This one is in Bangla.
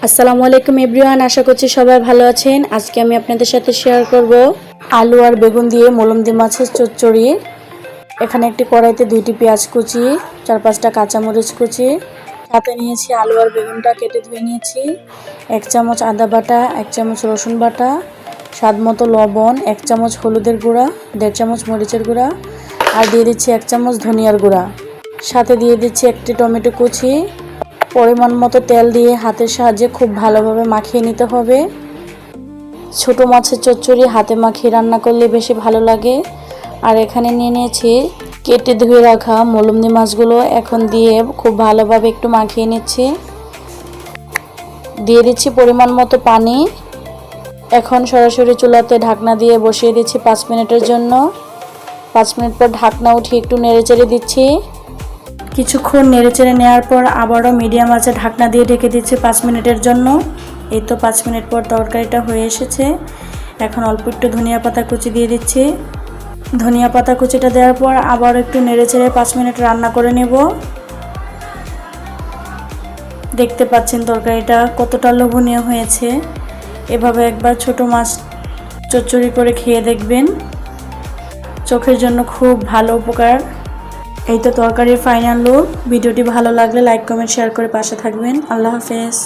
আসসালামু আলাইকুম এভরিওয়ান, আশা করছি সবাই ভালো আছেন। আজকে আমি আপনাদের সাথে শেয়ার করব আলু আর বেগুন দিয়ে মলমদি মাছের চচ্চড়ি। এখানে একটি কড়াইতে 2টি পেঁয়াজ কুচি, 4-5টা কাঁচামরিচ কুচি, সাথে নিয়েছি আলু আর বেগুনটা কেটে ধুয়ে নিয়েছি, 1 চামচ আদা বাটা, 1 চামচ রসুন বাটা, স্বাদ মতো লবণ, 1 চামচ হলুদের গুঁড়া, 1.5 চামচ মরিচের গুঁড়া, আর দিয়ে দিচ্ছি 1 চামচ ধনিয়ার গুঁড়া। সাথে দিয়ে দিচ্ছি একটি টমেটো কুচি। পরিমাণ মতো তেল দিয়ে হাতের সাহায্যে খুব ভালোভাবে মাখিয়ে নিতে হবে। ছোট মাছের চচ্চড়ি হাতে মাখিয়ে রান্না করলে বেশি ভালো লাগে। আর এখানে নিয়ে নিয়েছি কেটে ধুয়ে রাখা মলমদি মাছগুলো, এখন দিয়ে খুব ভালোভাবে একটু মাখিয়ে নিচ্ছি। দিয়ে দিচ্ছি পরিমাণ মতো পানি। এখন সরাসরি চুলাতে ঢাকনা দিয়ে বসিয়ে দিচ্ছি 5 মিনিটের জন্য। 5 মিনিট পর ঢাকনা উঠিয়ে একটু নেড়েচেড়ে দিচ্ছি। কিছুক্ষণ নেড়েচেড়ে নেওয়ার পর আবারও মিডিয়াম আঁচে ঢাকনা দিয়ে ঢেকে দিচ্ছি 5 মিনিটের জন্য। এই তো 5 মিনিট পর তরকারিটা হয়ে এসেছে। এখন অল্প একটু ধনিয়া পাতা কুচি দিয়ে দিচ্ছি। ধনিয়া পাতা কুচিটা দেওয়ার পর আবার একটু নেড়েচেড়ে 5 মিনিট রান্না করে নেব। দেখতে পাচ্ছেন তরকারিটা কতটা লোভনীয় হয়েছে। এভাবে একবার ছোট মাছ চচ্চড়ি করে খেয়ে দেখবেন, চোখের জন্য খুব ভালো উপকার। এই তো তরকারির ফাইনাল লুক। ভিডিওটি ভালো লাগলে লাইক কমেন্ট শেয়ার করে পাশে থাকবেন। আল্লাহ হাফেজ।